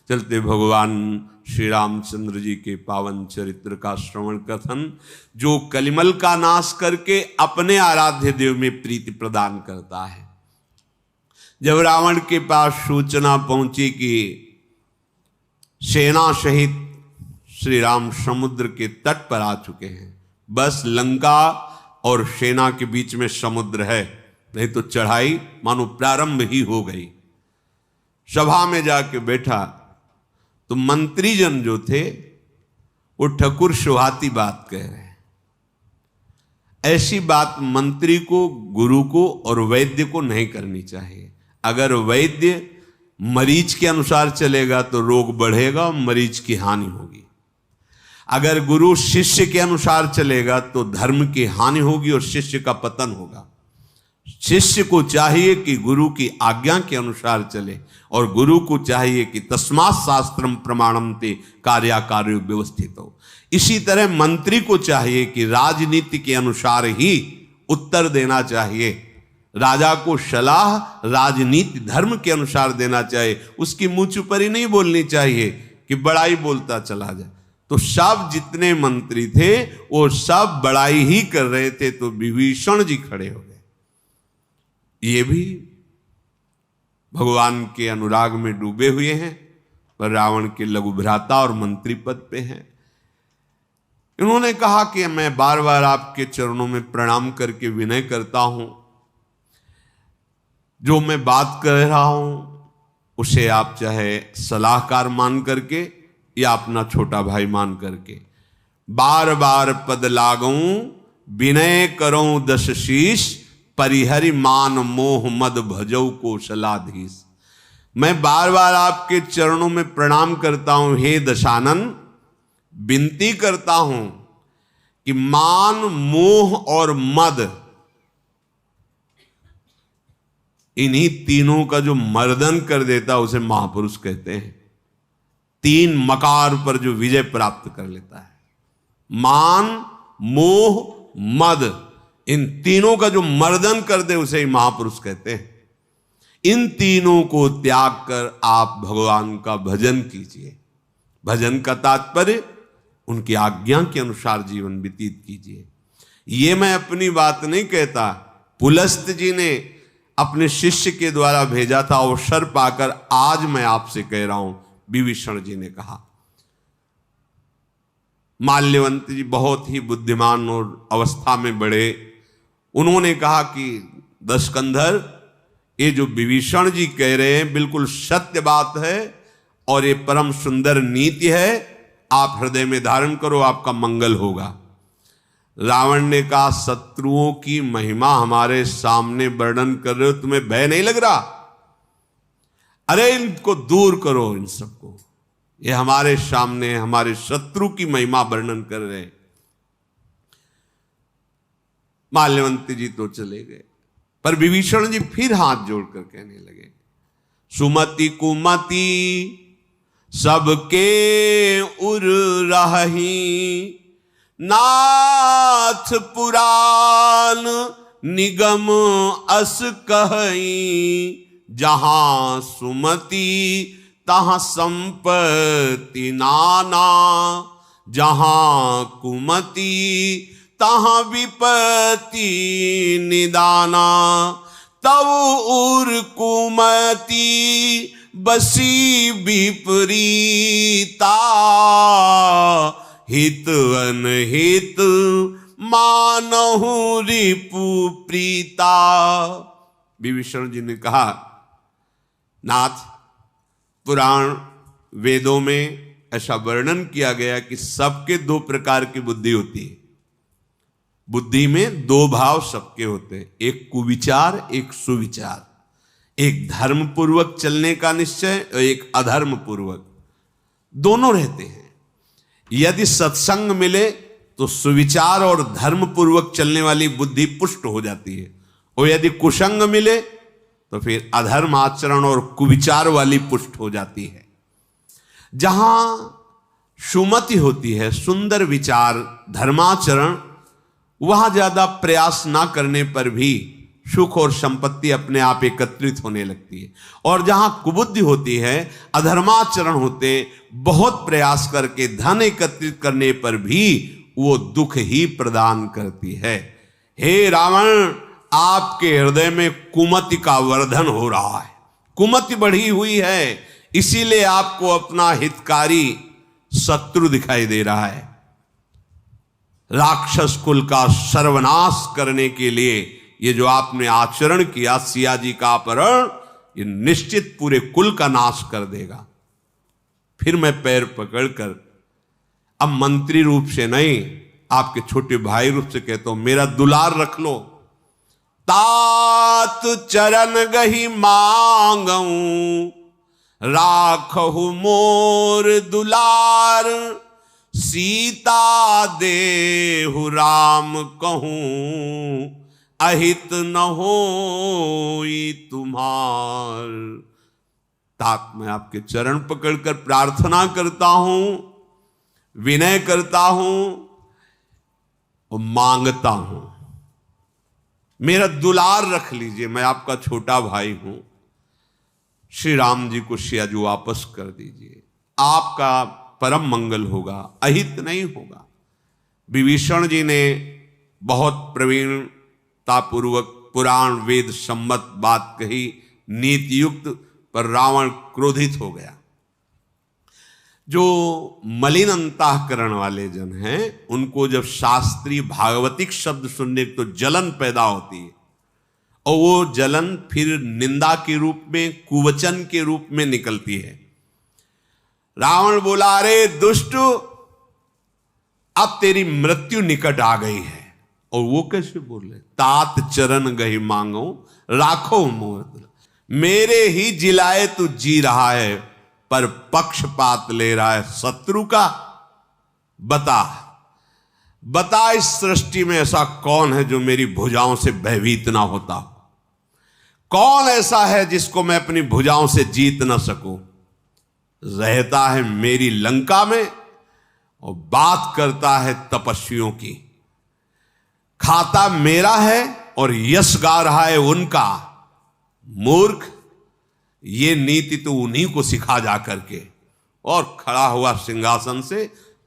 चलते भगवान श्री रामचंद्र जी के पावन चरित्र का श्रवण कथन, जो कलिमल का नाश करके अपने आराध्य देव में प्रीति प्रदान करता है। जब रावण के पास सूचना पहुंची कि सेना सहित श्री राम समुद्र के तट पर आ चुके हैं, बस लंका और सेना के बीच में समुद्र है, नहीं तो चढ़ाई मानो प्रारंभ ही हो गई। सभा में जाके बैठा तो मंत्रीजन जो थे वो ठकुर सुहाती बात कह रहे हैं। ऐसी बात मंत्री को, गुरु को और वैद्य को नहीं करनी चाहिए। अगर वैद्य मरीज के अनुसार चलेगा तो रोग बढ़ेगा, मरीज की हानि होगी। अगर गुरु शिष्य के अनुसार चलेगा तो धर्म की हानि होगी और शिष्य का पतन होगा। शिष्य को चाहिए कि गुरु की आज्ञा के अनुसार चले और गुरु को चाहिए कि तस्मात् शास्त्रम प्रमाणन्ते कार्याकार्यो व्यवस्थितो। इसी तरह मंत्री को चाहिए कि राजनीति के अनुसार ही उत्तर देना चाहिए। राजा को सलाह राजनीति धर्म के अनुसार देना चाहिए, उसकी मुंह चुपरी नहीं बोलनी चाहिए कि बड़ाई बोलता चला जाए। तो सब जितने मंत्री थे वो सब बड़ाई ही कर रहे थे, तो विभीषण जी खड़े हो गए। ये भी भगवान के अनुराग में डूबे हुए हैं, पर रावण के लघु भ्राता और मंत्री पद पे हैं। इन्होंने कहा कि मैं बार बार आपके चरणों में प्रणाम करके विनय करता हूं, जो मैं बात कर रहा हूं उसे आप चाहे सलाहकार मान करके या अपना छोटा भाई मान करके, बार बार पद लागूं विनय करूं दश शीश, परिहरि मान मोह मद भजौ कौशलाधीश। मैं बार बार आपके चरणों में प्रणाम करता हूं, हे दशानन, विनती करता हूं कि मान, मोह और मद, इन्हीं तीनों का जो मर्दन कर देता उसे महापुरुष कहते हैं। तीन मकार पर जो विजय प्राप्त कर लेता है, मान, मोह, मद, इन तीनों का जो मर्दन कर दे उसे ही महापुरुष कहते हैं। इन तीनों को त्याग कर आप भगवान का भजन कीजिए। भजन का तात्पर्य उनकी आज्ञा के अनुसार जीवन व्यतीत कीजिए। ये मैं अपनी बात नहीं कहता, पुलस्त जी ने अपने शिष्य के द्वारा भेजा था, अवसर पाकर आज मैं आपसे कह रहा हूं, विभीषण जी ने कहा। माल्यवंत जी बहुत ही बुद्धिमान और अवस्था में बड़े, उन्होंने कहा कि दशकंधर, ये जो विभीषण जी कह रहे हैं बिल्कुल सत्य बात है और ये परम सुंदर नीति है, आप हृदय में धारण करो, आपका मंगल होगा। रावण ने कहा, शत्रुओं की महिमा हमारे सामने वर्णन कर रहे हो, तुम्हें भय नहीं लग रहा? अरे इनको दूर करो, इन सबको, ये हमारे सामने हमारे शत्रु की महिमा वर्णन कर रहे हैं। माल्यवंत जी तो चले गए, पर विभीषण जी फिर हाथ जोड़कर कहने लगे, सुमति कुमति सबके उर रही, नाथ पुराण निगम अस कहीं, जहां सुमति तहां संपत्ति नाना, जहां कुमति तहां विपत्ति निदाना, तब उर कुमति बसी विपरीता, हित अनहित मानहु रिपु प्रीता। विभीषण जी ने कहा, नाथ, पुराण वेदों में ऐसा वर्णन किया गया कि सबके दो प्रकार की बुद्धि होती है। बुद्धि में दो भाव सबके होते हैं, एक कुविचार, एक सुविचार। एक धर्म पूर्वक चलने का निश्चय और एक अधर्म पूर्वक, दोनों रहते हैं। यदि सत्संग मिले तो सुविचार और धर्म पूर्वक चलने वाली बुद्धि पुष्ट हो जाती है, और यदि कुसंग मिले तो फिर अधर्म आचरण और कुविचार वाली पुष्ट हो जाती है। जहां सुमति होती है, सुंदर विचार, धर्माचरण, वहां ज्यादा प्रयास ना करने पर भी सुख और संपत्ति अपने आप एकत्रित होने लगती है। और जहां कुबुद्धि होती है, अधर्माचरण होते, बहुत प्रयास करके धन एकत्रित करने पर भी वो दुख ही प्रदान करती है। हे रावण, आपके हृदय में कुमति का वर्धन हो रहा है, कुमति बढ़ी हुई है, इसीलिए आपको अपना हितकारी शत्रु दिखाई दे रहा है। राक्षस कुल का सर्वनाश करने के लिए ये जो आपने आचरण किया, सिया जी का अपहरण, ये निश्चित पूरे कुल का नाश कर देगा। फिर मैं पैर पकड़कर अब मंत्री रूप से नहीं, आपके छोटे भाई रूप से कहता हूं, मेरा दुलार रख लो। तात चरण गही मांगऊं, राखहु मोर दुलार, सीता देहु राम कहूं, अहित न होई तुम्हार। तात मैं आपके चरण पकड़कर प्रार्थना करता हूं, विनय करता हूं और मांगता हूं, मेरा दुलार रख लीजिए, मैं आपका छोटा भाई हूं। श्री राम जी को सिया जी वापस कर दीजिए, आपका परम मंगल होगा, अहित नहीं होगा। विभीषण जी ने बहुत प्रवीणतापूर्वक पुराण वेद सम्मत बात कही, नीति युक्त, पर रावण क्रोधित हो गया। जो मलिन अंतःकरण वाले जन हैं, उनको जब शास्त्रीय भागवतिक शब्द सुनने तो जलन पैदा होती है, और वो जलन फिर निंदा के रूप में, कुवचन के रूप में निकलती है। रावण बोला, अरे दुष्ट, अब तेरी मृत्यु निकट आ गई है। और वो कैसे बोले, तात चरण गही मांगो, राखो मोर, मेरे ही जिलाए तू जी रहा है, पर पक्षपात ले रहा है शत्रु का। बता बता, इस सृष्टि में ऐसा कौन है जो मेरी भुजाओं से भयभीत ना होता? कौन ऐसा है जिसको मैं अपनी भुजाओं से जीत ना सकूं? रहता है मेरी लंका में और बात करता है तपस्वियों की, खाता मेरा है और यश गा रहा है उनका। मूर्ख, ये नीति तो उन्हीं को सिखा जा करके। और खड़ा हुआ सिंहासन से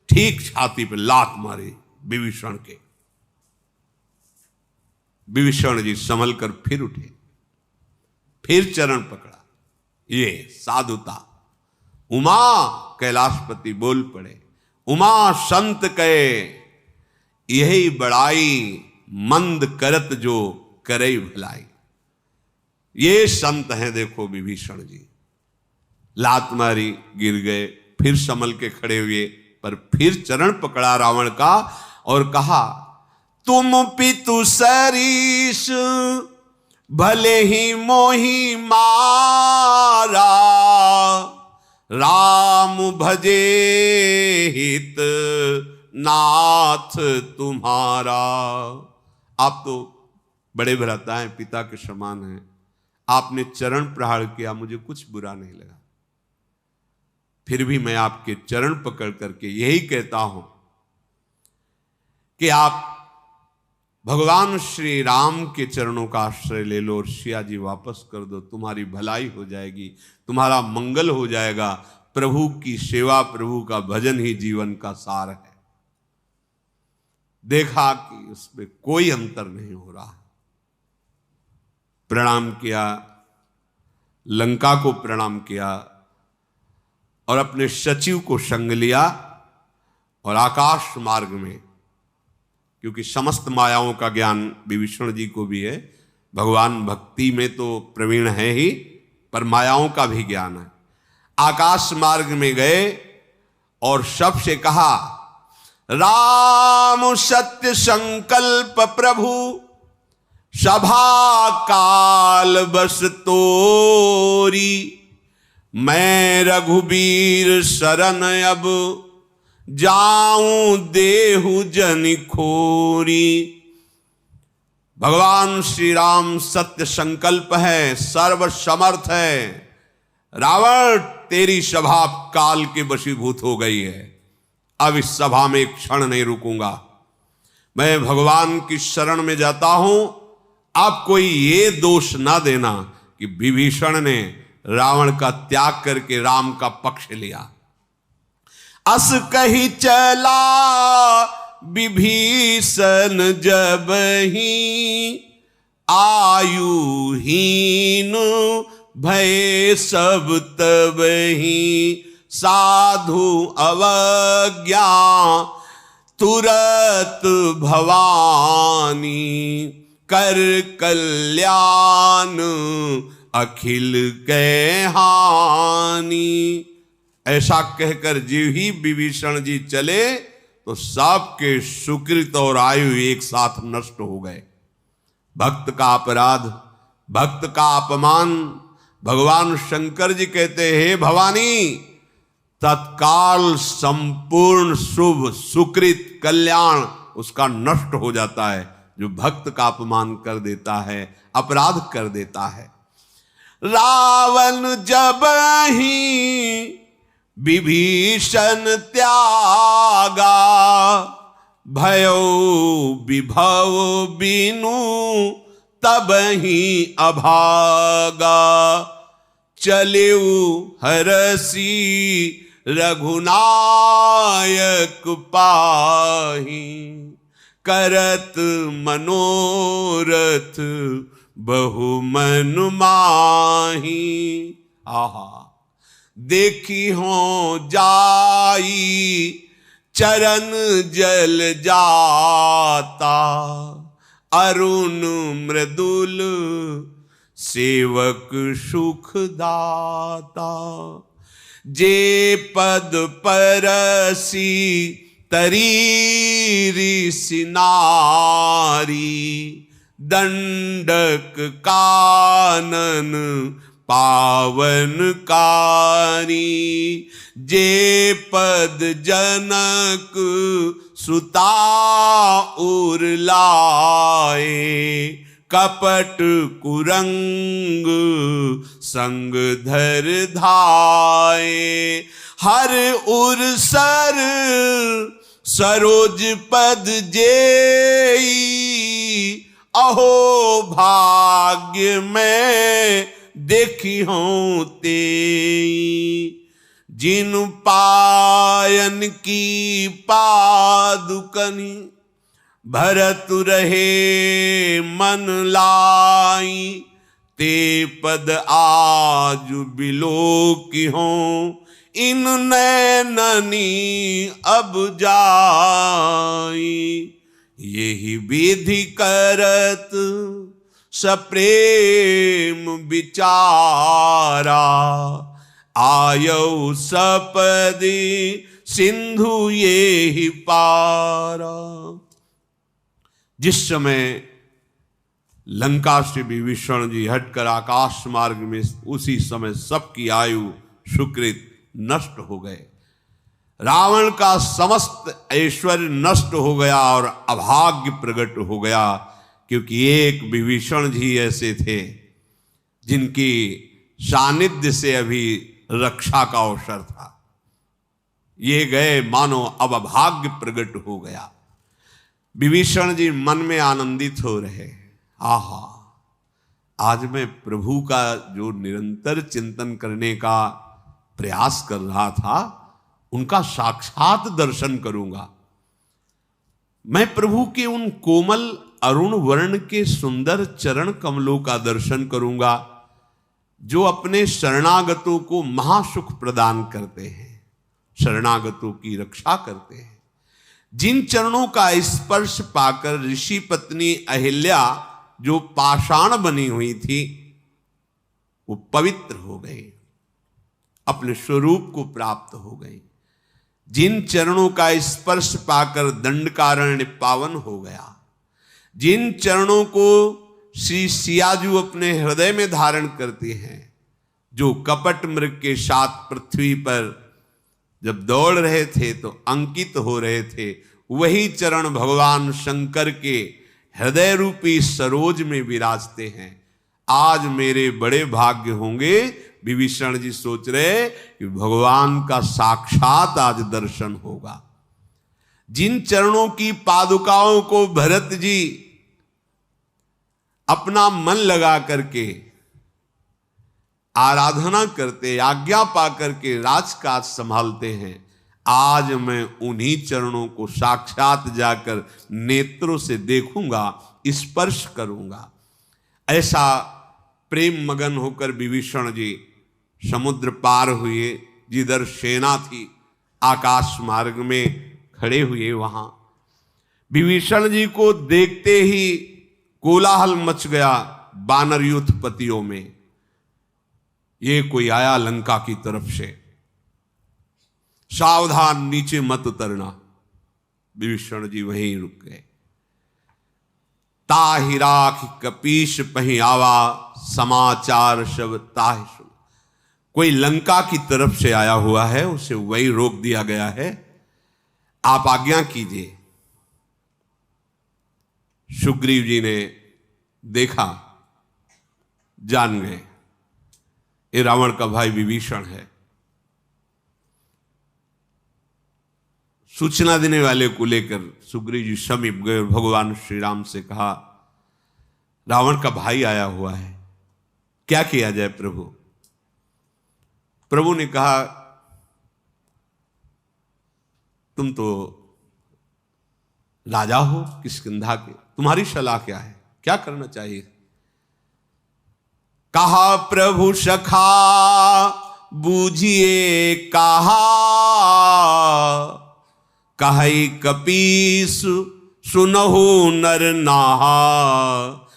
ठीक छाती पे लात मारी विभीषण के। विभीषण जी संभल कर फिर उठे, फिर चरण पकड़ा। ये साधुता। उमा कैलाशपति बोल पड़े, उमा संत कहे यही बड़ाई, मंद करत जो करे भलाई। ये संत हैं, देखो विभीषण जी। लात मारी, गिर गए, फिर संभल के खड़े हुए, पर फिर चरण पकड़ा रावण का और कहा, तुम पितु सरीस भले ही मोही मारा, राम भजे हित नाथ तुम्हारा। आप तो बड़े भ्राता हैं, पिता के समान हैं, आपने चरण प्रहार किया, मुझे कुछ बुरा नहीं लगा। फिर भी मैं आपके चरण पकड़ करके यही कहता हूं कि आप भगवान श्री राम के चरणों का आश्रय ले लो और सिया जी वापस कर दो, तुम्हारी भलाई हो जाएगी, तुम्हारा मंगल हो जाएगा। प्रभु की सेवा, प्रभु का भजन ही जीवन का सार है। देखा कि उसमें कोई अंतर नहीं हो रहा। प्रणाम किया, लंका को प्रणाम किया और अपने सचिव को संग लिया और आकाश मार्ग में, क्योंकि समस्त मायाओं का ज्ञान विभीषण जी को भी है, भगवान भक्ति में तो प्रवीण है ही, पर मायाओं का भी ज्ञान है। आकाश मार्ग में गए और सबसे कहा, राम सत्य संकल्प प्रभु, सभा काल बस तोरी, मैं रघुबीर शरण अब जाऊं देहु जन खोरी। भगवान श्री राम सत्य संकल्प है, सर्व समर्थ है। रावण, तेरी सभा काल के वशीभूत हो गई है, अब इस सभा में एक क्षण नहीं रुकूंगा। मैं भगवान की शरण में जाता हूं, आप कोई ये दोष ना देना कि विभीषण ने रावण का त्याग करके राम का पक्ष लिया। अस कही चला विभीषण जब ही, आयुहीन भय सब तब ही, साधु अवज्ञा तुरत भवानी, कर कल्याण अखिल के हानि। ऐसा कहकर जीव ही विभीषण जी चले तो सबके सुकृत और आयु एक साथ नष्ट हो गए। भक्त का अपराध, भक्त का अपमान। भगवान शंकर जी कहते हैं, हे भवानी, तत्काल संपूर्ण शुभ सुकृत कल्याण उसका नष्ट हो जाता है जो भक्त का अपमान कर देता है, अपराध कर देता है। रावण जब ही विभीषण त्यागा, भयो विभव बिनु तब ही अभागा, चलेउ हरसी रघुनायक पाही, करत मनोरथ बहु मन माही। आहा, देखी हो जाई चरण जल जाता, अरुण मृदुल सेवक सुख दाता, जे पद परसी तरी सिनारी, दंडक कानन पावन कारी, जे पद जनक सुता उर लाए, कपट कुरंग संग धर धाए, हर उर सर सरोज पद जेई, अहो भाग्य में देखी हूं तेई, जिन पायन की पादुकनी, भरत रहे मन लाई, ते पद आज बिलो की हों, इन नैननी अब जाई, यही विधि करत सप्रेम विचारा, आयौ सपदि सिंधु ये ही पारा। जिस समय लंका से विभीषण जी हटकर आकाश मार्ग में, उसी समय सबकी आयु सुकृत नष्ट हो गए। रावण का समस्त ऐश्वर्य नष्ट हो गया और अभाग्य प्रकट हो गया, क्योंकि एक विभीषण जी ऐसे थे जिनकी सानिध्य से अभी रक्षा का अवसर था। ये गए, मानो अब अभाग्य प्रकट हो गया। विभीषण जी मन में आनंदित हो रहे, आहा, आज मैं प्रभु का जो निरंतर चिंतन करने का प्रयास कर रहा था, उनका साक्षात दर्शन करूंगा। मैं प्रभु के उन कोमल अरुण वर्ण के सुंदर चरण कमलों का दर्शन करूंगा, जो अपने शरणागतों को महासुख प्रदान करते हैं, शरणागतों की रक्षा करते हैं। जिन चरणों का स्पर्श पाकर ऋषि पत्नी अहिल्या जो पाषाण बनी हुई थी, वो पवित्र हो गई, अपने स्वरूप को प्राप्त हो गई। जिन चरणों का स्पर्श पाकर दंडकारण्य पावन हो गया, जिन चरणों को श्री सियाजू अपने हृदय में धारण करते हैं, जो कपट मृग के साथ पृथ्वी पर जब दौड़ रहे थे तो अंकित हो रहे थे, वही चरण भगवान शंकर के हृदय रूपी सरोज में विराजते हैं। आज मेरे बड़े भाग्य होंगे, विभीषण जी सोच रहे कि भगवान का साक्षात आज दर्शन होगा। जिन चरणों की पादुकाओं को भरत जी अपना मन लगा करके आराधना करते, आज्ञा पा करके राजकाज संभालते हैं, आज मैं उन्हीं चरणों को साक्षात जाकर नेत्रों से देखूंगा, स्पर्श करूंगा। ऐसा प्रेम मगन होकर विभीषण जी समुद्र पार हुए। जिधर सेना थी आकाश मार्ग में खड़े हुए, वहां विभीषण जी को देखते ही कोलाहल मच गया वानर युद्धपतियों में। ये कोई आया लंका की तरफ से, सावधान नीचे मत उतरना। विभीषण जी वहीं रुक गए। ताहि राख कपीश पही आवा, समाचार सब ताहि सुन। कोई लंका की तरफ से आया हुआ है, उसे वही रोक दिया गया है, आप आज्ञा कीजिए। सुग्रीव जी ने देखा, जान गए ये रावण का भाई विभीषण है। सूचना देने वाले को लेकर सुग्रीव जी समीप गए और भगवान श्री राम से कहा, रावण का भाई आया हुआ है, क्या किया जाए प्रभु? प्रभु ने कहा, तुम तो राजा हो किष्किंधा के, तुम्हारी सलाह क्या है, क्या करना चाहिए? कहा प्रभु सखा बूझिए कहा, कहि कपीस सुनहु नर नाहा।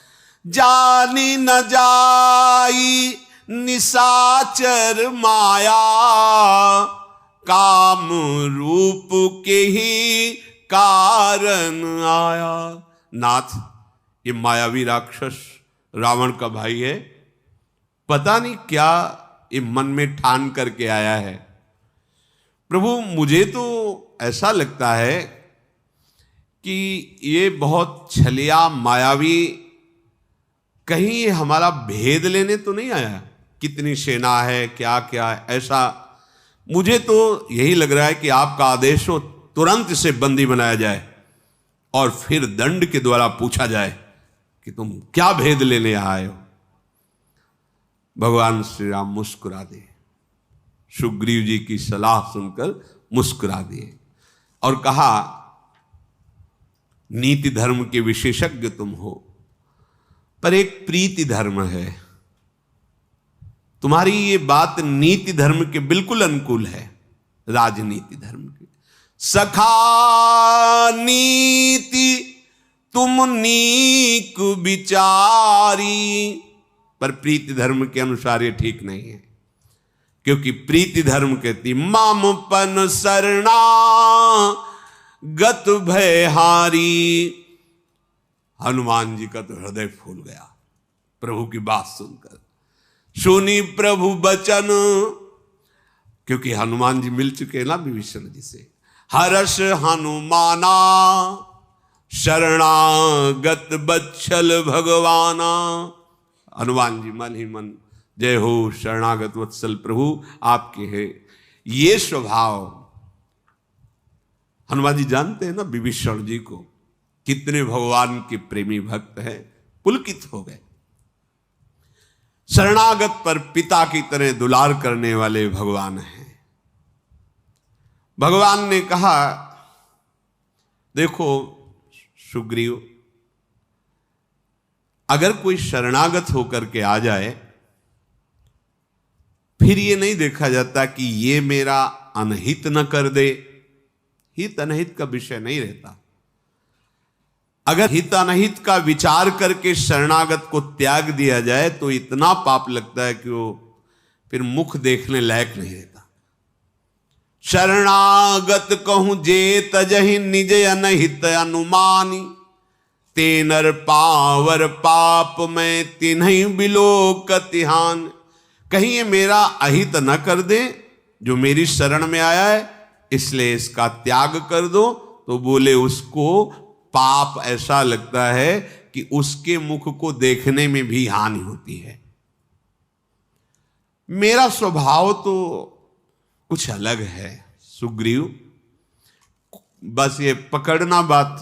जानी न जाई निशाचर माया, काम रूप के ही कारण आया। नाथ, ये मायावी राक्षस रावण का भाई है, पता नहीं क्या ये मन में ठान करके आया है। प्रभु, मुझे तो ऐसा लगता है कि ये बहुत छलिया मायावी, कहीं ये हमारा भेद लेने तो नहीं आया, कितनी सेना है, क्या क्या है, ऐसा मुझे तो यही लग रहा है कि आपका आदेश हो तुरंत इसे बंदी बनाया जाए और फिर दंड के द्वारा पूछा जाए कि तुम क्या भेद लेने आए हो। भगवान श्री राम मुस्कुरा दिए, सुग्रीव जी की सलाह सुनकर मुस्कुरा दिए और कहा, नीति धर्म के विशेषज्ञ तुम हो, पर एक प्रीति धर्म है। तुम्हारी ये बात नीति धर्म के बिल्कुल अनुकूल है, राजनीति धर्म के। सखा नीति तुम नीक विचारी, पर प्रीति धर्म के अनुसार ये ठीक नहीं है, क्योंकि प्रीति धर्म कहती मामपन शरणा गत भयहारी। हनुमान जी का तो हृदय फूल गया प्रभु की बात सुनकर। सुनी प्रभु बचन, क्योंकि हनुमान जी मिल चुके ना विभीषण जी से। हर्ष हनुमाना शरणागत बच्छल भगवाना। हनुमान जी मन ही मन, जय हो शरणागत वत्सल प्रभु आपके है। ये स्वभाव हनुमान जी जानते हैं ना विभीषण जी को, कितने भगवान के प्रेमी भक्त हैं, पुलकित हो गए। शरणागत पर पिता की तरह दुलार करने वाले भगवान हैं। भगवान ने कहा, देखो सुग्रीव, अगर कोई शरणागत होकर के आ जाए, फिर ये नहीं देखा जाता कि ये मेरा अनहित न कर दे। हित अनहित का विषय नहीं रहता। अगर हित अनहित का विचार करके शरणागत को त्याग दिया जाए तो इतना पाप लगता है कि वो फिर मुख देखने लायक नहीं रहता। शरणागत कहूं जे तजहि निज अनहित अनुमानी, तेनर पावर पाप में तिन्हि बिलोकतिहान। कहीं ये मेरा अहित न कर दे, जो मेरी शरण में आया है, इसलिए इसका त्याग कर दो। तो बोले उसको पाप ऐसा लगता है कि उसके मुख को देखने में भी हानि होती है। मेरा स्वभाव तो कुछ अलग है सुग्रीव, बस ये पकड़ना बात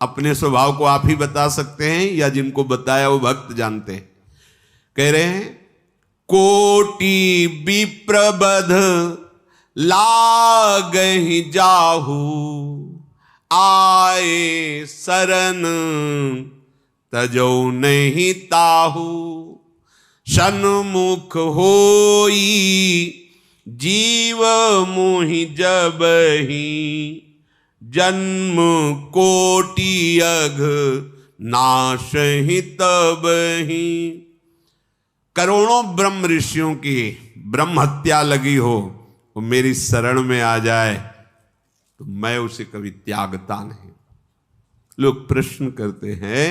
अपने स्वभाव को आप ही बता सकते हैं या जिनको बताया वो भक्त जानते हैं। कह रहे हैं कोटि विप्रबध लागहि जाहू, आए शरण तजौ नहीं ताहू। सन्मुख होई जीव मोहि जबहि, जन्म कोटि अघ नाशहि तबहि। करोड़ों ब्रह्म ऋषियों की ब्रह्म हत्या लगी हो, वो मेरी शरण में आ जाए तो मैं उसे कभी त्यागता नहीं। लोग प्रश्न करते हैं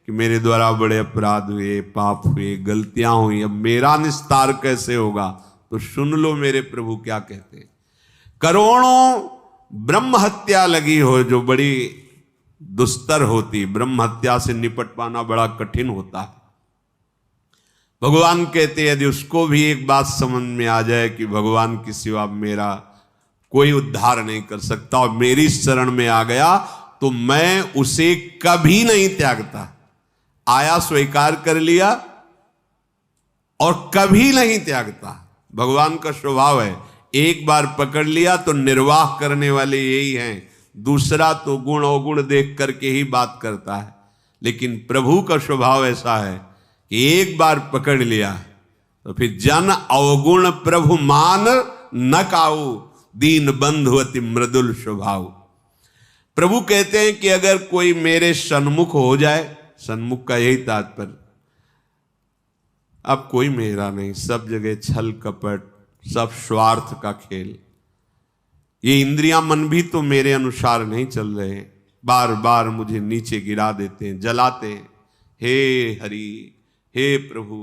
कि मेरे द्वारा बड़े अपराध हुए, पाप हुए, गलतियां हुई, अब मेरा निस्तार कैसे होगा? तो सुन लो मेरे प्रभु क्या कहते हैं। करोड़ों ब्रह्म हत्या लगी हो जो बड़ी दुस्तर होती, ब्रह्म हत्या से निपट पाना बड़ा कठिन होता है। भगवान कहते हैं यदि उसको भी एक बात समझ में आ जाए कि भगवान के सिवा मेरा कोई उद्धार नहीं कर सकता और मेरी शरण में आ गया तो मैं उसे कभी नहीं त्यागता। आया स्वीकार कर लिया और कभी नहीं त्यागता। भगवान का स्वभाव है, एक बार पकड़ लिया तो निर्वाह करने वाले यही हैं, दूसरा तो गुण अवगुण देख करके ही बात करता है। लेकिन प्रभु का स्वभाव ऐसा है कि एक बार पकड़ लिया तो फिर जन अवगुण प्रभु मान न काऊ, दीन बंधु अति मृदुल स्वभाव। प्रभु कहते हैं कि अगर कोई मेरे सन्मुख हो जाए, सन्मुख का यही तात्पर्य, अब कोई मेरा नहीं, सब जगह छल कपट, सब स्वार्थ का खेल, ये इंद्रियां मन भी तो मेरे अनुसार नहीं चल रहे, बार बार मुझे नीचे गिरा देते हैं, जलाते हैं। हे हरि, हे प्रभु,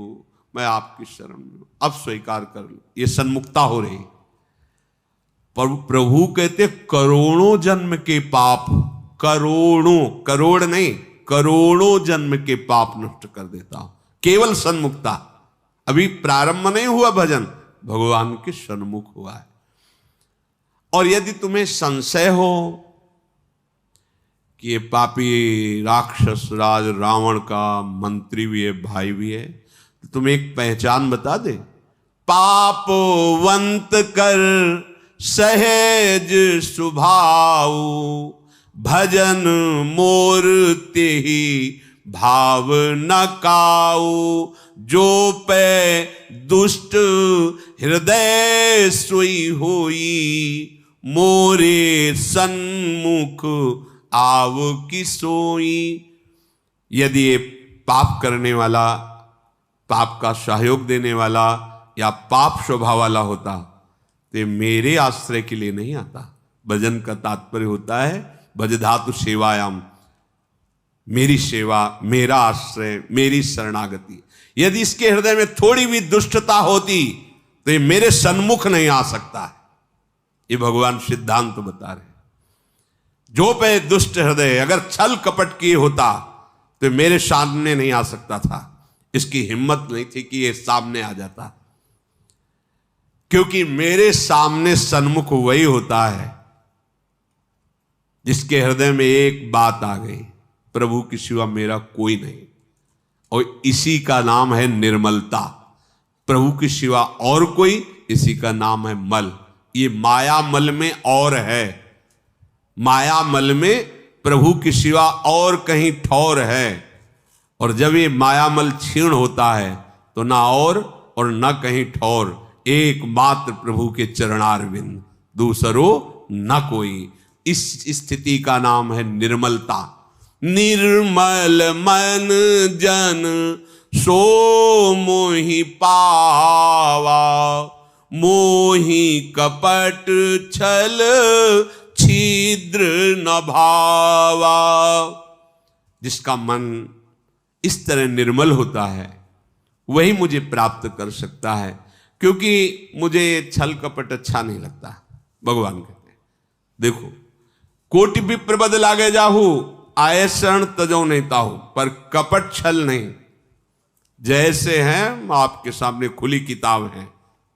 मैं आपकी शरण में हूं, अब स्वीकार कर लो। ये सन्मुखता हो रही। पर प्रभु कहते करोड़ों जन्म के पाप, करोड़ों, करोड़ नहीं, करोड़ों जन्म के पाप नष्ट कर देता हूं, केवल सन्मुखता। अभी प्रारंभ नहीं हुआ भजन, भगवान के सन्मुख हुआ है। और यदि तुम्हें संशय हो कि ये पापी राक्षस राज रावण का मंत्री भी है, भाई भी है, तो तुम्हें एक पहचान बता दे। पापवंत कर सहज स्वभाव, भजन मोर तेहि भाव न काऊ। जो पे दुष्ट हृदय सोई होई, मोरे सन्मुख आव की सोई। यदि ये पाप करने वाला, पाप का सहयोग देने वाला या पाप स्वभाव वाला होता तो मेरे आश्रय के लिए नहीं आता। भजन का तात्पर्य होता है भज धातु सेवायाम, मेरी सेवा, मेरा आश्रय, मेरी शरणागति। यदि इसके हृदय में थोड़ी भी दुष्टता होती तो ये मेरे सन्मुख नहीं आ सकता है। ये भगवान सिद्धांत तो बता रहे। जो पे दुष्ट हृदय अगर छल कपट किए होता तो मेरे सामने नहीं आ सकता था। इसकी हिम्मत नहीं थी कि ये सामने आ जाता, क्योंकि मेरे सामने सन्मुख वही होता है जिसके हृदय में एक बात आ गई, प्रभु के सिवा मेरा कोई नहीं, और इसी का नाम है निर्मलता। प्रभु के सिवा और कोई, इसी का नाम है मल। ये माया मल में और है, माया मल में प्रभु के सिवा और कहीं ठौर है। और जब ये मायामल क्षीण होता है तो ना और न कहीं ठौर, एकमात्र प्रभु के चरणारविंद, दूसरो न कोई। इस स्थिति का नाम है निर्मलता। निर्मल मन जन सो मोहि पावा, मोहि कपट छल छिद्र न भावा। जिसका मन इस तरह निर्मल होता है वही मुझे प्राप्त कर सकता है, क्योंकि मुझे छल कपट अच्छा नहीं लगता। भगवान कहते हैं देखो, कोटि विप्र बद लागे जाहू, आए शरण तजो नहीं ताहू, पर कपट छल नहीं। जैसे हैं आपके सामने खुली किताब है,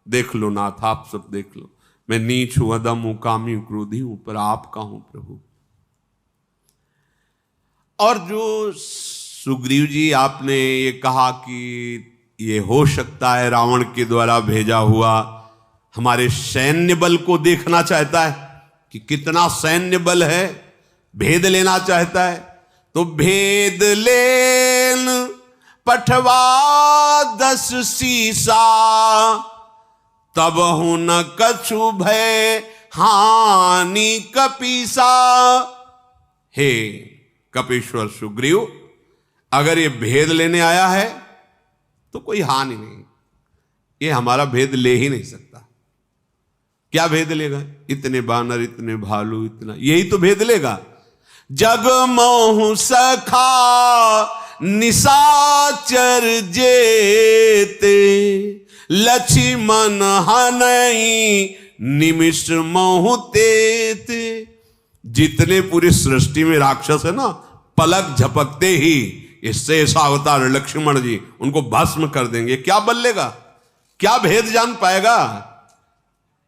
देख लो नाथ, आप सब देख लो। मैं नीच हूं, अदम हूं, कामी हूं, क्रोधी हूं, पर आपका हूं प्रभु। और जो सुग्रीव जी आपने ये कहा कि ये हो सकता है रावण के द्वारा भेजा हुआ हमारे सैन्य बल को देखना चाहता है कि कितना सैन्य बल है, भेद लेना चाहता है, तो भेद लेन पठवा 10 सीसा, तब हूं न कछु भय हानि कपीसा। हे कपीश्वर सुग्रीव, अगर ये भेद लेने आया है तो कोई हानि नहीं, ये हमारा भेद ले ही नहीं सकता। क्या भेद लेगा? इतने बानर, इतने भालू, इतना, यही तो भेद लेगा। जग मोहु सखा निशाचर जेते, लक्ष्मण हनई निमिष मोहु तेते। जितने पूरी सृष्टि में राक्षस है ना, पलक झपकते ही ये शेष अवतार लक्ष्मण जी उनको भस्म कर देंगे। क्या बल लेगा? क्या भेद जान पाएगा?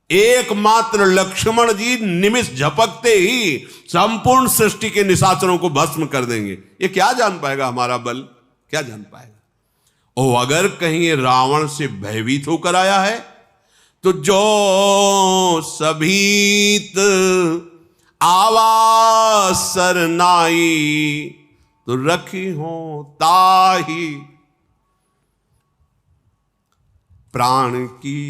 एकमात्र लक्ष्मण जी निमिष झपकते ही संपूर्ण सृष्टि के निशाचरों को भस्म कर देंगे। ये क्या जान पाएगा हमारा बल? क्या जान पाएगा? ओ अगर कहीं रावण से भयभीत होकर आया है तो जो सभीत आवा सरनाई, तो रखी हो ताही प्राण की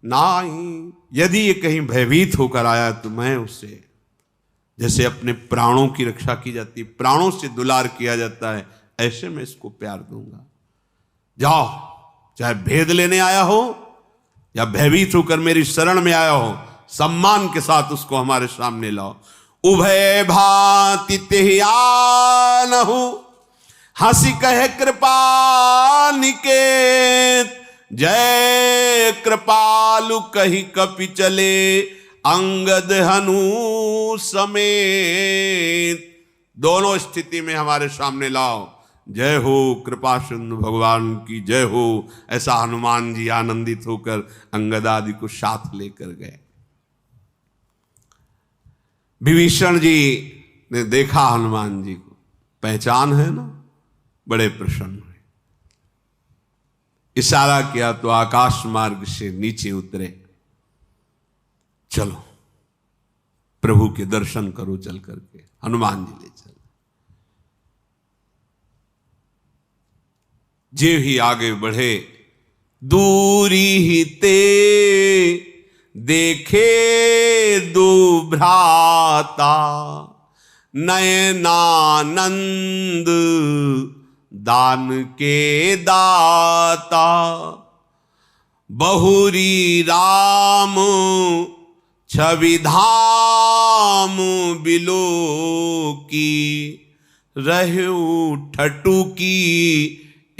नाई। यदि ये कहीं भयभीत होकर आया तो मैं उससे, जैसे अपने प्राणों की रक्षा की जाती है, प्राणों से दुलार किया जाता है, ऐसे मैं इसको प्यार दूंगा। जाओ, चाहे भेद लेने आया हो या भयभीत होकर मेरी शरण में आया हो, सम्मान के साथ उसको हमारे सामने लाओ। उभय भांति तेहियानहु, हंसी कहे कृपा निकेत। जय कृपालु कही कपि चले, अंगद हनु समेत। दोनों स्थिति में हमारे सामने लाओ। जय हो कृपा सिंधु भगवान की जय हो। ऐसा हनुमान जी आनंदित होकर अंगद आदि को साथ लेकर गए। विभीषण जी ने देखा हनुमान जी को, पहचान है ना, बड़े प्रसन्न हुए। इशारा किया तो आकाश मार्ग से नीचे उतरे। चलो प्रभु के दर्शन करो चल करके। हनुमान जी ले चल। जे ही आगे बढ़े, दूरी ही ते देखे दो भ्राता, नयनानंद दान के दाता। बहुरी राम छवि धाम बिलो की, रहु ठटू की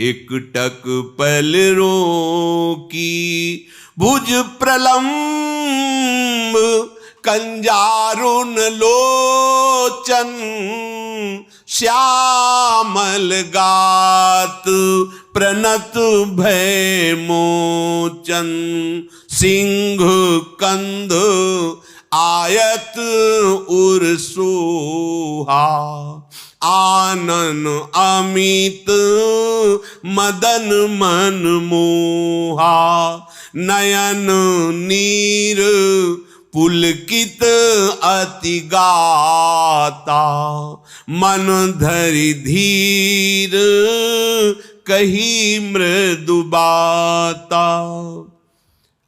एकटक पलरो की। भुज प्रलंब कंजारुन लोचन, श्यामल गात प्रणत भय मोचन। सिंह कंध आयत उर सोहा, आनन अमित मदन मन मोहा। नयन नीर पुलकित अति गाता, मन धरि धीर कही मृदु बाता।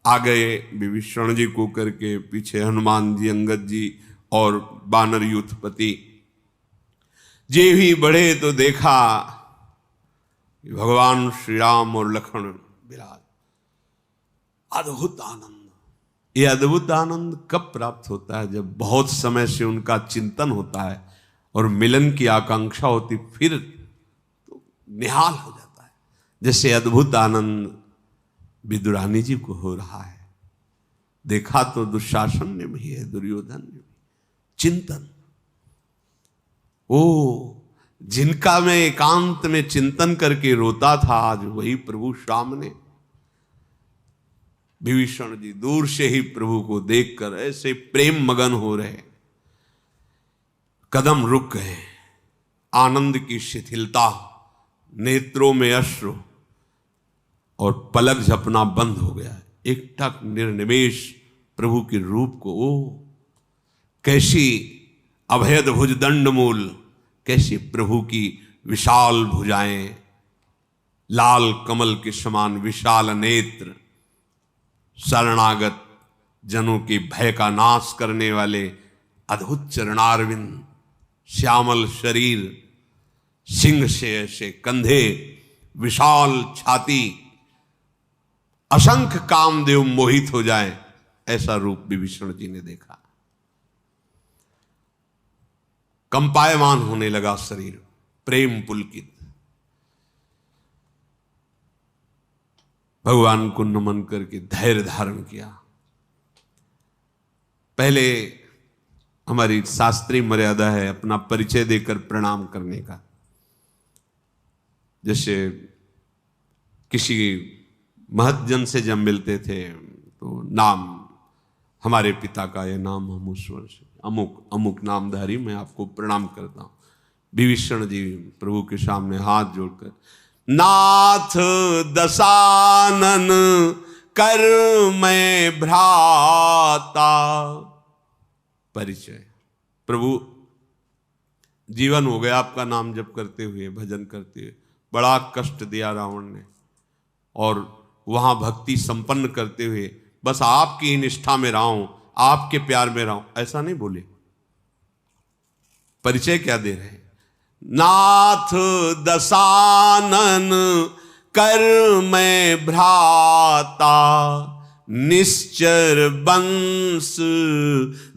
आ गए विभीषण जी को करके, पीछे हनुमान जी, अंगद जी और बानर यूथपति। जे भी बढ़े तो देखा भगवान श्री राम और लक्ष्मण विराज। अद्भुत आनंद। ये अद्भुत आनंद कब प्राप्त होता है? जब बहुत समय से उनका चिंतन होता है और मिलन की आकांक्षा होती, फिर तो निहाल हो जाता है। जैसे अद्भुत आनंद विदुरानी जी को हो रहा है। देखा तो दुशासन ने भी है, दुर्योधन ने भी। चिंतन, ओ जिनका मैं एकांत में चिंतन करके रोता था, आज वही प्रभु सामने। विभीषण जी दूर से ही प्रभु को देखकर ऐसे प्रेम मगन हो रहे, कदम रुक गए। आनंद की शिथिलता, नेत्रों में अश्रु और पलक झपना बंद हो गया। एकटक निर्निमेष प्रभु के रूप को, ओ कैसी अभेद भुज दंड मूल, कैसी प्रभु की विशाल भुजाएं, लाल कमल के समान विशाल नेत्र, शरणागत जनों के भय का नाश करने वाले अद्भुत चरणारविंद, श्यामल शरीर, सिंह से ऐसे कंधे, विशाल छाती, असंख्य कामदेव मोहित हो जाए, ऐसा रूप विभीषण जी ने देखा। कंपायमान होने लगा शरीर, प्रेम पुलकित। भगवान को नमन करके धैर्य धारण किया। पहले हमारी शास्त्रीय मर्यादा है अपना परिचय देकर प्रणाम करने का। जैसे किसी महतजन से जब मिलते थे तो नाम, हमारे पिता का यह नाम, हम उस वर्ष अमुक अमुक नामधारी, मैं आपको प्रणाम करता हूं। विभीषण जी प्रभु के सामने हाथ जोड़कर, नाथ दशानन कर मैं भ्राता। परिचय, प्रभु जीवन हो गया आपका नाम जप करते हुए, भजन करते हुए, बड़ा कष्ट दिया रावण ने, और वहां भक्ति संपन्न करते हुए बस आपकी ही निष्ठा में रहा हूं, आपके प्यार में रहा हूं, ऐसा नहीं बोले। परिचय क्या दे रहे हैं? नाथ दशानन कर मैं भ्राता, निश्चर वंश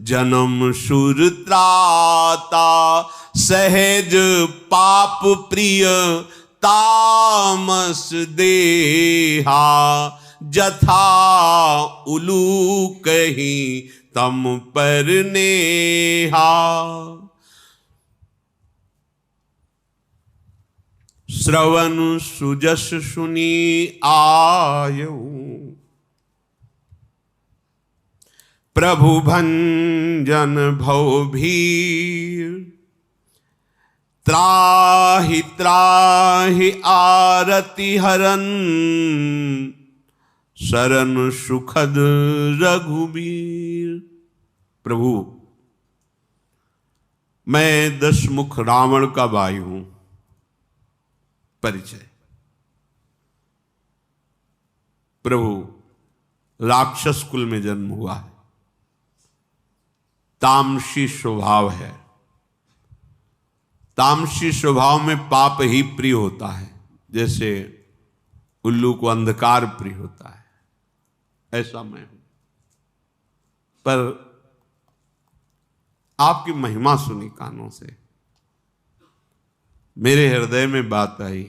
जन्म सुर त्राता, सहज पाप प्रिय तामस देहा, जथा उलूक ही तम पर नेहा। श्रवण सुजस सुनी आयु, प्रभु भंजन भव भीर, त्राहि त्राहि आरति हरन, शरण सुखद रघुबीर। प्रभु मैं दशमुख रावण का भाई हूं। परिचय, प्रभु राक्षस कुल में जन्म हुआ है, तामसी स्वभाव है, तामसी स्वभाव में पाप ही प्रिय होता है, जैसे उल्लू को अंधकार प्रिय होता है, ऐसा मैं हूं। पर आपकी महिमा सुनी कानों से, मेरे हृदय में बात आई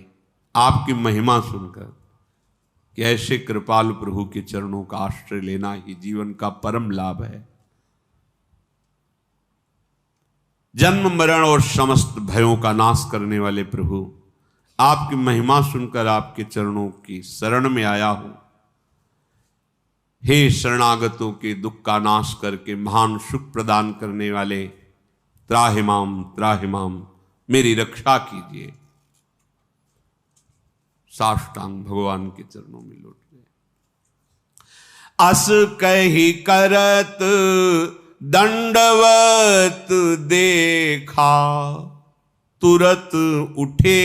आपकी महिमा सुनकर कि ऐसे कृपालु प्रभु के चरणों का आश्रय लेना ही जीवन का परम लाभ है। जन्म मरण और समस्त भयों का नाश करने वाले प्रभु, आपकी महिमा सुनकर आपके चरणों की शरण में आया हूं। हे शरणागतों के दुख का नाश करके महान सुख प्रदान करने वाले, त्राहिमाम त्राहिमाम, मेरी रक्षा कीजिए। साष्टांग भगवान के चरणों में लौट गए। अस कही करत दंडवत देखा, तुरत उठे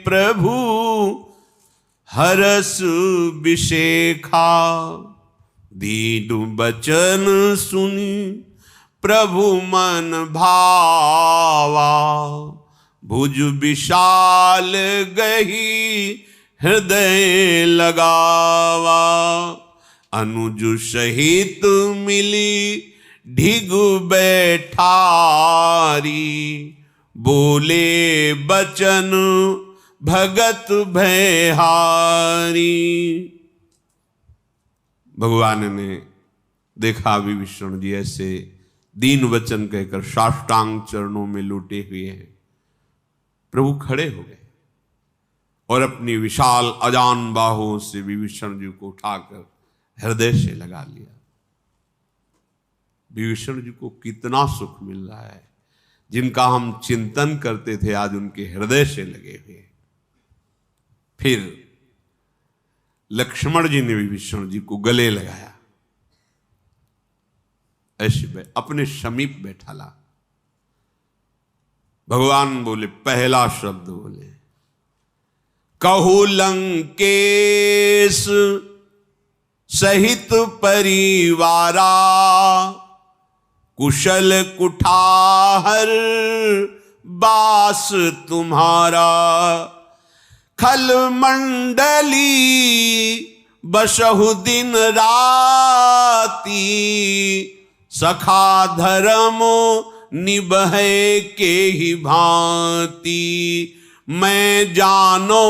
प्रभु हरस विशेखा। दीन बचन सुनी प्रभु मन भावा, भुज विशाल गही हृदय लगावा। अनुज सहित मिली ढिगु बैठारी, बोले बचन भगत भयहारी। भगवान ने देखा विभीषण जी ऐसे दीन वचन कहकर साष्टांग चरणों में लूटे हुए हैं। प्रभु खड़े हो गए और अपनी विशाल अजान बाहों से विभीषण जी को उठाकर हृदय से लगा लिया। विभीषण जी को कितना सुख मिल रहा है। जिनका हम चिंतन करते थे आज उनके हृदय से लगे हुए। फिर लक्ष्मण जी ने विभीषण जी को गले लगाया, ऐसे अपने समीप बैठाला। भगवान बोले, पहला शब्द बोले, कहु लंकेश सहित परिवारा, कुशल कुठार बास तुम्हारा। खल मंडली बसहु दिन राती, सखा धर्म निभय के ही भांति। मैं जानो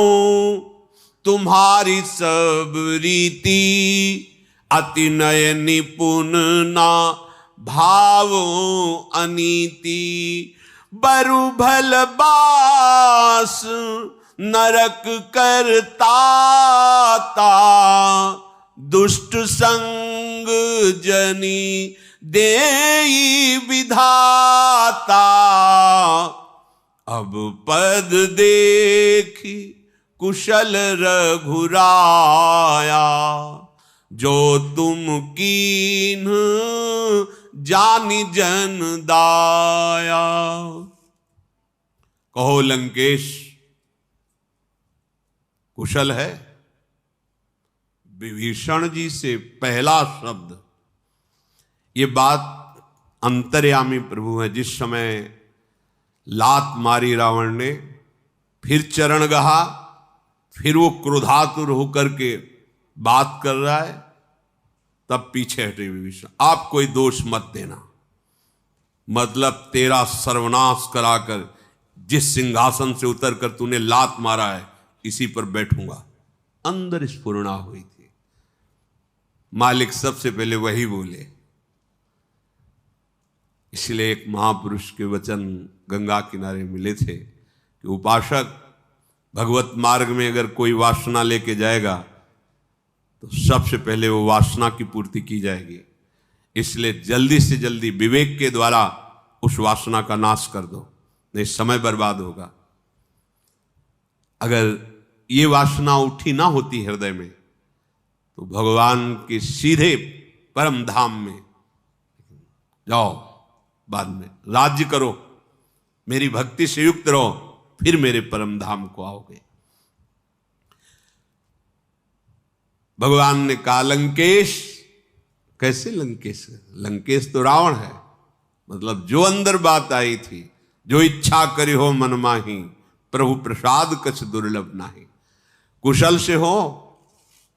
तुम्हारी सब रीति, अति नय निपुण ना भावो अनीति। बरु भल बास नरक करता, दुष्ट संग जनी देई विधाता। अब पद देखी कुशल रघुराया, जो तुम कीन जानि जन दाया। कहो लंकेश कुशल है। विभीषण जी से पहला शब्द, ये बात अंतर्यामी प्रभु है। जिस समय लात मारी रावण ने, फिर चरण गहा, फिर वो क्रोधातुर होकर के बात कर रहा है, तब पीछे हटे विभीषण। आप कोई दोष मत देना, मतलब तेरा सर्वनाश कराकर जिस सिंहासन से उतर कर तूने लात मारा है, इसी पर बैठूंगा। अंदर स्फुरणा हुई थी। मालिक सबसे पहले वही बोले। इसलिए एक महापुरुष के वचन गंगा किनारे मिले थे कि उपासक भगवत मार्ग में अगर कोई वासना लेके जाएगा तो सबसे पहले वो वासना की पूर्ति की जाएगी। इसलिए जल्दी से जल्दी विवेक के द्वारा उस वासना का नाश कर दो, नहीं समय बर्बाद होगा। अगर ये वासना उठी ना होती हृदय में तो भगवान के सीधे परम धाम में जाओ, बाद में राज्य करो, मेरी भक्ति से युक्त रहो, फिर मेरे परम धाम को आओगे। भगवान ने कहा लंकेश। कैसे लंकेश? लंकेश तो रावण है। मतलब जो अंदर बात आई थी, जो इच्छा करी हो मन माही, प्रभु प्रसाद कछ दुर्लभ नाही। कुशल से हो,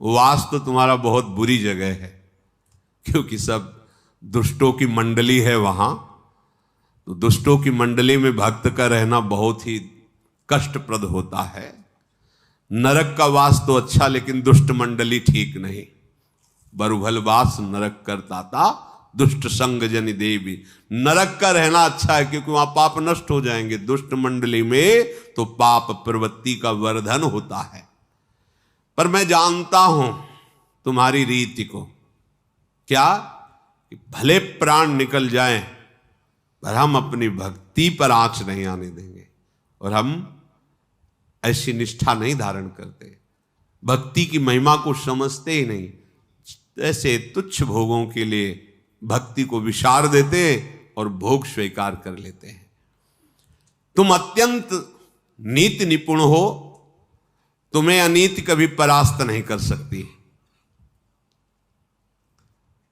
वास तो तुम्हारा बहुत बुरी जगह है, क्योंकि सब दुष्टों की मंडली है वहां। तो दुष्टों की मंडली में भक्त का रहना बहुत ही कष्टप्रद होता है। नरक का वास तो अच्छा, लेकिन दुष्ट मंडली ठीक नहीं। बरुभल वास नरक करता था, दुष्ट संग जनि देवी। नरक का रहना अच्छा है, क्योंकि वहां पाप नष्ट हो जाएंगे। दुष्ट मंडली में तो पाप प्रवृत्ति का वर्धन होता है। पर मैं जानता हूं तुम्हारी रीति को, क्या कि भले प्राण निकल जाएं, पर हम अपनी भक्ति पर आंच नहीं आने देंगे, और हम ऐसी निष्ठा नहीं धारण करते, भक्ति की महिमा को समझते ही नहीं। ऐसे तुच्छ भोगों के लिए भक्ति को विसार देते और भोग स्वीकार कर लेते हैं। तुम अत्यंत नीति निपुण हो, तुम्हें अनीति कभी परास्त नहीं कर सकती।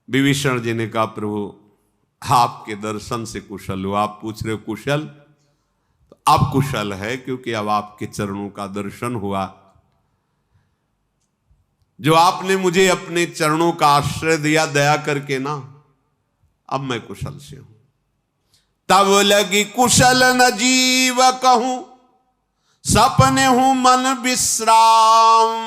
विभीषण जी ने कहा प्रभु आपके दर्शन से कुशल हो। आप पूछ रहे हो कुशल, तो अब कुशल है, क्योंकि अब आपके चरणों का दर्शन हुआ। जो आपने मुझे अपने चरणों का आश्रय दिया दया करके ना, अब मैं कुशल से हूं। तब लगी कुशल न जीव कहूं, सपने हूं मन विश्राम।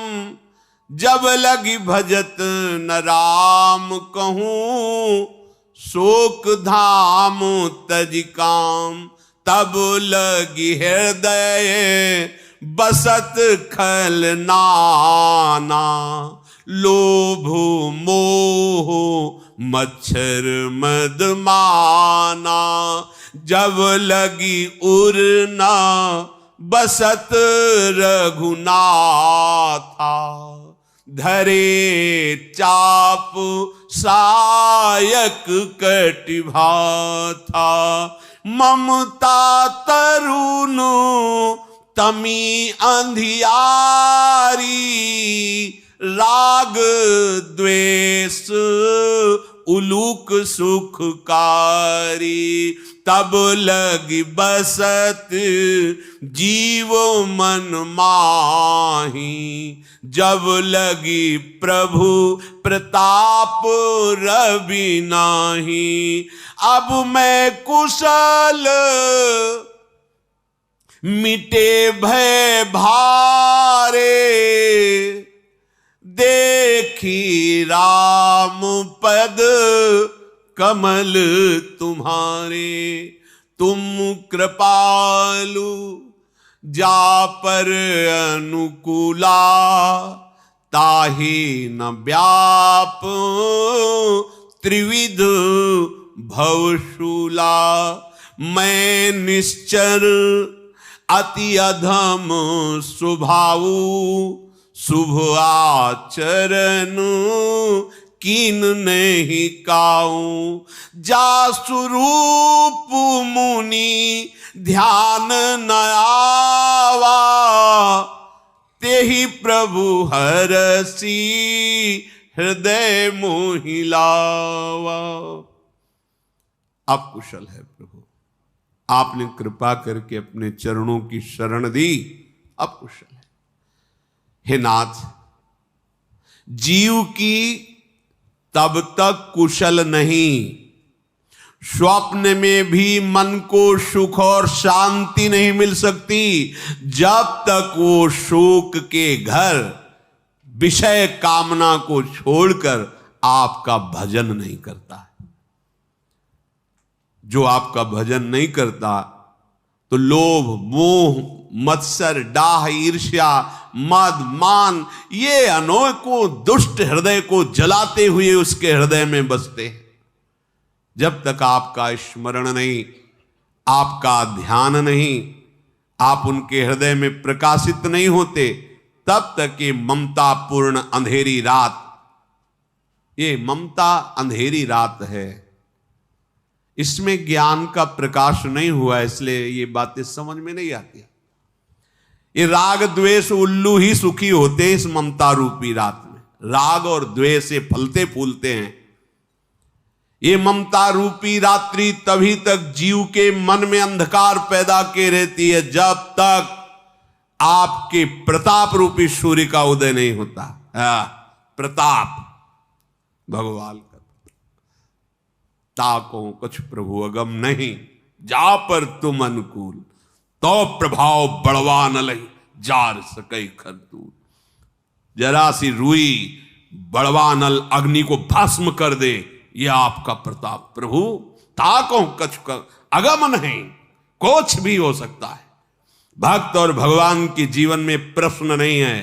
जब लगी भजत न राम कहूं, शोक धाम तज काम। तब लगी हृदय बसत खल नाना। लोभ मोह मच्छर मद माना। जब लगी उड़ना बसत रघुनाथा, धरे चाप सायक कटिभा था, ममता तरुण तमी अंधियारी, राग द्वेष उलूक सुखकारी, तब लगी बसत जीव मन माही, जब लगी प्रभु प्रताप रवि नाही, अब मैं कुशल मिटे भय भारे, देखी राम पद कमल तुम्हारे, तुम कृपालु जा पर अनुकूला, ताहि न व्याप त्रिविध भवशूला, मैं निश्चर अति अधम स्वभावु, शुभ आचरण कीन नहीं काऊ, जा स्वरूप मुनि ध्यान न आवा, तेहि प्रभु हरसी हृदय मोहिलावा। अब कुशल है प्रभु, आपने कृपा करके अपने चरणों की शरण दी, अब कुशल है। हे नाथ, जीव की तब तक कुशल नहीं, स्वप्न में भी मन को सुख और शांति नहीं मिल सकती जब तक वो शोक के घर विषय कामना को छोड़कर आपका भजन नहीं करता। जो आपका भजन नहीं करता तो लोभ, मोह, मत्सर, डाह, ईर्ष्या, मद, मान, ये अनेकों दुष्ट हृदय को जलाते हुए उसके हृदय में बसते हैं। जब तक आपका स्मरण नहीं, आपका ध्यान नहीं, आप उनके हृदय में प्रकाशित नहीं होते, तब तक ये ममता पूर्ण अंधेरी रात, ये ममता अंधेरी रात है, इसमें ज्ञान का प्रकाश नहीं हुआ, इसलिए ये बातें समझ में नहीं आती। ये राग द्वेष उल्लू ही सुखी होते हैं इस ममता रूपी रात में। राग और द्वेष से फलते फूलते हैं। ये ममता रूपी रात्रि तभी तक जीव के मन में अंधकार पैदा के रहती है जब तक आपके प्रताप रूपी सूर्य का उदय नहीं होता। प्रताप भगवान का, ताको कुछ प्रभु अगम नहीं, जा पर तुम अनुकूल, तो प्रभाव बढ़वा न लई, जार सकई खरतूत। जरा सी रुई बढ़वा नल अग्नि को भस्म कर दे, यह आपका प्रताप प्रभु। ताको कछ अगम नहीं, कुछ भी हो सकता है। भक्त और भगवान के जीवन में प्रश्न नहीं है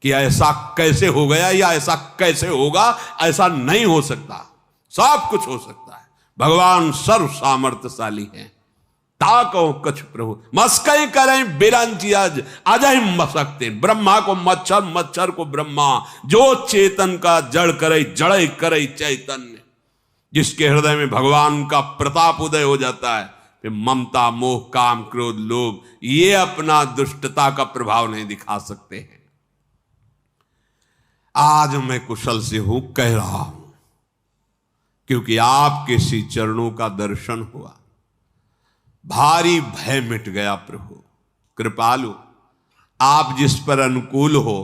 कि ऐसा कैसे हो गया या ऐसा कैसे होगा, ऐसा नहीं हो सकता, सब कुछ हो सकता है। भगवान सर्व सामर्थ्यशाली है। ताको कछ प्रभु मस्कई करें बिरंची अजय मसकते, ब्रह्मा को मच्छर, मच्छर को ब्रह्मा, जो चेतन का जड़ करे जड़ करे चैतन्य। जिसके हृदय में भगवान का प्रताप उदय हो जाता है, फिर ममता, मोह, काम, क्रोध, लोभ ये अपना दुष्टता का प्रभाव नहीं दिखा सकते हैं। आज मैं कुशल से हूं कह रहा हूं क्योंकि आपके श्री चरणों का दर्शन हुआ, भारी भय मिट गया। प्रभु कृपालु, आप जिस पर अनुकूल हो,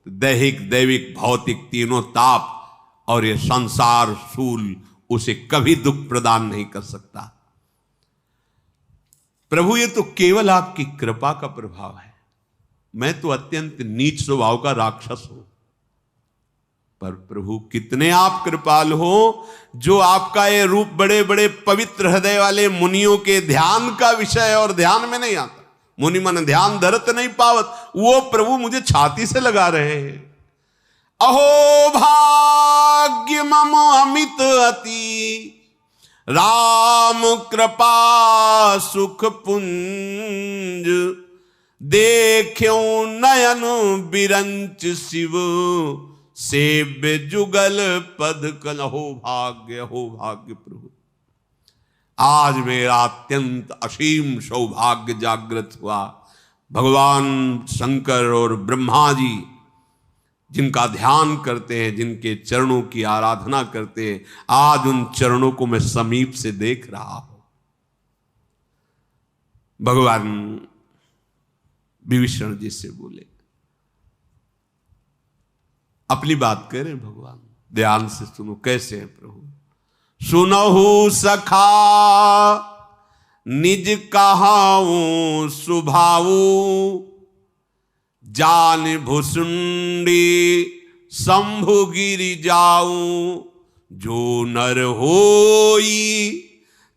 दैहिक, दैविक, भौतिक तीनों ताप और ये संसार शूल उसे कभी दुख प्रदान नहीं कर सकता। प्रभु ये तो केवल आपकी कृपा का प्रभाव है। मैं तो अत्यंत नीच स्वभाव का राक्षस हूं, पर प्रभु कितने आप कृपाल हो जो आपका ये रूप बड़े बड़े पवित्र हृदय वाले मुनियों के ध्यान का विषय और ध्यान में नहीं आता। मुनि मन ध्यान धरत नहीं पावत, वो प्रभु मुझे छाती से लगा रहे हैं। अहो भाग्य मम अमित अति, राम कृपा सुख पुंज, देख्यो नयन बिरंच शिव, सेव्य जुगल पद कल। हो भाग्य प्रभु, आज मेरा अत्यंत असीम सौभाग्य जागृत हुआ। भगवान शंकर और ब्रह्मा जी जिनका ध्यान करते हैं, जिनके चरणों की आराधना करते हैं, आज उन चरणों को मैं समीप से देख रहा हूं। भगवान विभीषण जी से बोले, अपनी बात करें भगवान, ध्यान से सुनो। कैसे है प्रभु? सुनहु सखा निज कहाऊं सुभाऊ, जान भुसुंडी शंभु गिरि जाऊं, जो नर होई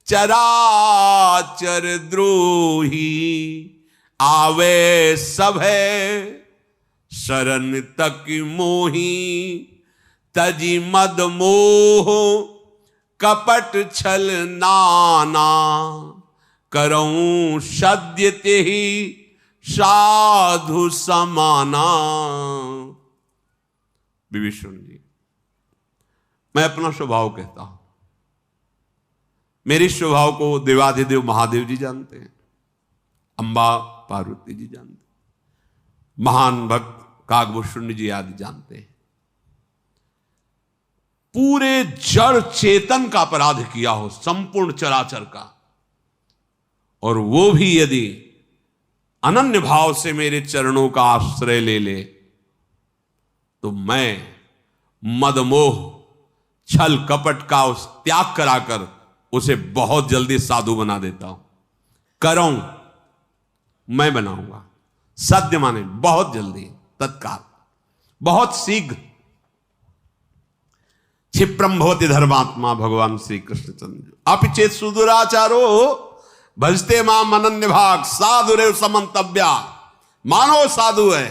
चराचर द्रोही, आवे सभे शरण तक मोही, तजी मद मोह कपट छल नाना, करऊं सद्य तेहि साधु समाना। विभीषण जी, मैं अपना स्वभाव कहता हूं, मेरे स्वभाव को देवाधिदेव महादेव जी जानते हैं, अंबा पार्वती जी जानते हैं, महान भक्त काकभूषण जी आदि जानते हैं। पूरे जड़ चेतन का अपराध किया हो, संपूर्ण चराचर का, और वो भी यदि अनन्य भाव से मेरे चरणों का आश्रय ले ले, तो मैं मदमोह छल कपट का उस त्याग कराकर उसे बहुत जल्दी साधु बना देता हूं। करऊं मैं बनाऊंगा, सद्य माने बहुत जल्दी, तत्काल, बहुत शीघ्र। क्षिप्रम भवति धर्मात्मा, भगवान श्री कृष्णचंद्र। अपिचेत सुदुराचारो भजते माम अनन्य भाग, साधु रेव समन्तव्या। मानो साधु है।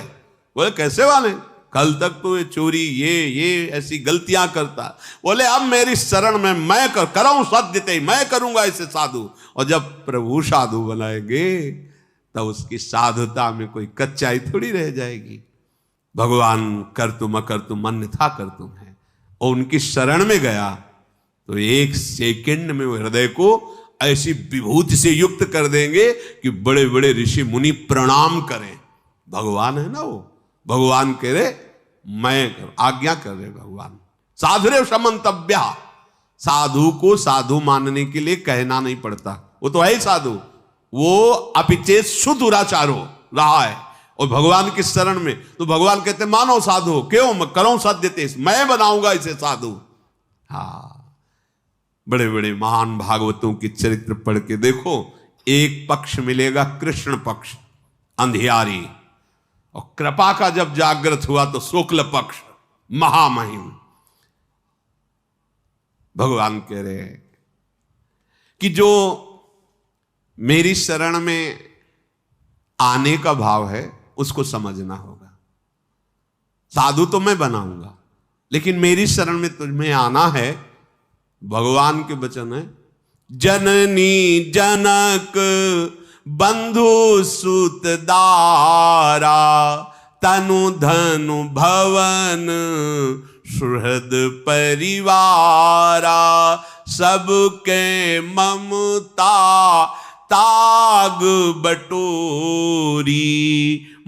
बोले कैसे वाले? कल तक तो ये चोरी ये ऐसी गलतियां करता। बोले अब मेरी शरण में मैं कराऊं सद्यते, मैं करूंगा इसे साधु। और जब प्रभु साधु बनाएंगे तब उसकी साधुता में कोई कच्चाई थोड़ी रह जाएगी। भगवान कर तुम अकर तुम अन्यथा कर तुम है, और उनकी शरण में गया तो एक सेकंड में वो हृदय को ऐसी विभूति से युक्त कर देंगे कि बड़े बड़े ऋषि मुनि प्रणाम करें। भगवान है ना वो, भगवान कह रहे मैं आज्ञा कर रहे भगवान। साधुरेव समन्तव्या, साधु को साधु मानने के लिए कहना नहीं पड़ता, वो तो है ही साधु। वो अपिचेत सुदुराचारो रहा है और भगवान की शरण में, तो भगवान कहते मानो साधु, क्यों मैं करूं सद्यते, मैं बनाऊंगा इसे साधु। हाँ, बड़े बड़े महान भागवतों की चरित्र पढ़ के देखो, एक पक्ष मिलेगा कृष्ण पक्ष अंधियारी, और कृपा का जब जागृत हुआ तो शुक्ल पक्ष महामहिम। भगवान कह रहे हैं कि जो मेरी शरण में आने का भाव है उसको समझना होगा। साधु तो मैं बनाऊंगा, लेकिन मेरी शरण में तुम्हें आना है। भगवान के वचन है, जननी जनक बंधु सुत दारा, तनु धनु भवन सुहृद परिवारा, सबके ममता ताग बटोरी,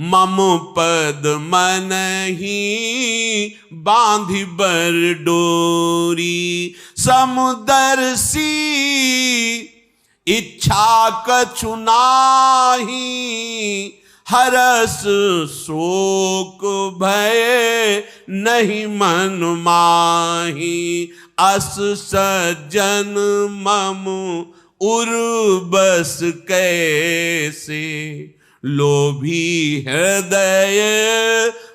मम पद मन ही बांधि बर डोरी, समुदर सी इच्छा कछु नाही, हरस शोक भय नहीं मन माही, अस सज्जन मम उर्बस कैसे, लोभी हृदय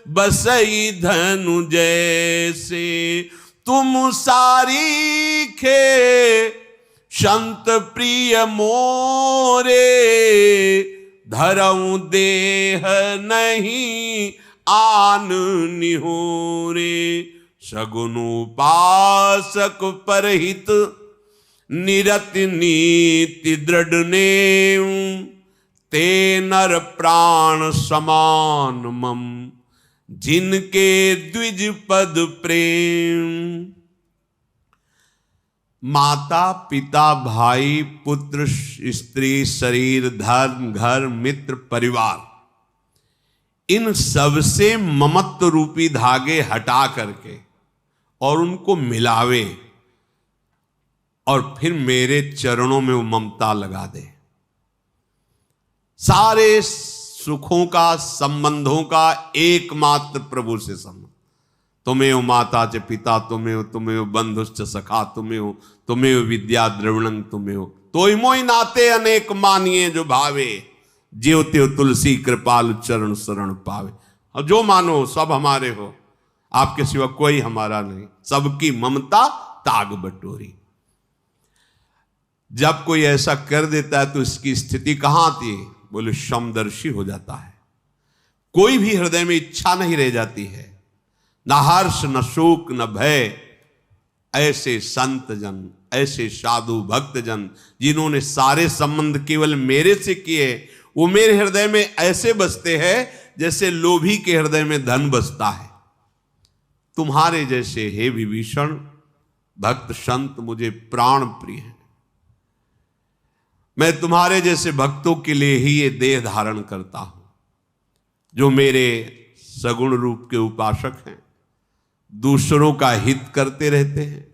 बसई धनु जैसे, तुम सारी खे संत प्रिय मोरे, धरऊं देह नहीं आन निहोरे, सगुन उपासक परहित निरति नीति दृढ़ नेम, ते नर प्राण समान मम, जिनके द्विज पद प्रेम। माता पिता भाई पुत्र स्त्री शरीर धर्म घर मित्र परिवार, इन सबसे ममत्व रूपी धागे हटा करके और उनको मिलावे और फिर मेरे चरणों में वो ममता लगा दे। सारे सुखों का संबंधों का एकमात्र प्रभु से संबंध। तुमेव माता च पिता तुमेव बंधुश्च सखा तुमेव विद्या द्रविणं तुमेव, तोय मोय नाते अनेक मानिए जो भावे, ज्यो त्यो तुलसी कृपाल चरण शरण पावे। और जो मानो सब हमारे हो, आपके सिवा कोई हमारा नहीं, सबकी ममता ताग बटोरी। जब कोई ऐसा कर देता है तो इसकी स्थिति कहां आती है? बोले समदर्शी हो जाता है। कोई भी हृदय में इच्छा नहीं रह जाती है, न हर्ष न शोक न भय। ऐसे संत जन, ऐसे साधु भक्त जन जिन्होंने सारे संबंध केवल मेरे से किए, वो मेरे हृदय में ऐसे बसते हैं जैसे लोभी के हृदय में धन बसता है। तुम्हारे जैसे हे विभीषण भक्त संत मुझे प्राण प्रिय हैं। मैं तुम्हारे जैसे भक्तों के लिए ही ये देह धारण करता हूं, जो मेरे सगुण रूप के उपासक हैं, दूसरों का हित करते रहते हैं,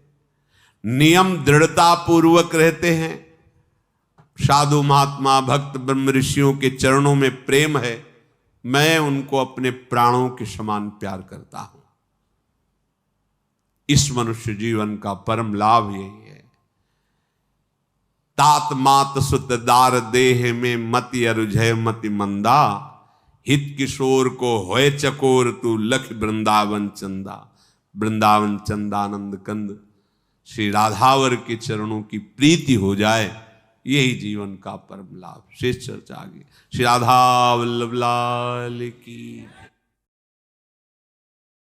नियम दृढ़ता पूर्वक रहते हैं। साधु महात्मा भक्त ब्रह्म ऋषियों के चरणों में प्रेम है, मैं उनको अपने प्राणों के समान प्यार करता हूं। इस मनुष्य जीवन का परम लाभ यही है। तात मात सुत दार देह में मति अरुझय मति मंदा, हित किशोर को होए चकोर तू लख वृंदावन चंदा। वृंदावन चंदानंद कंद श्री राधावर के चरणों की प्रीति हो जाए, यही जीवन का परम लाभ। शेष चर्चा आगे। श्री राधा वल्लभ लाल की।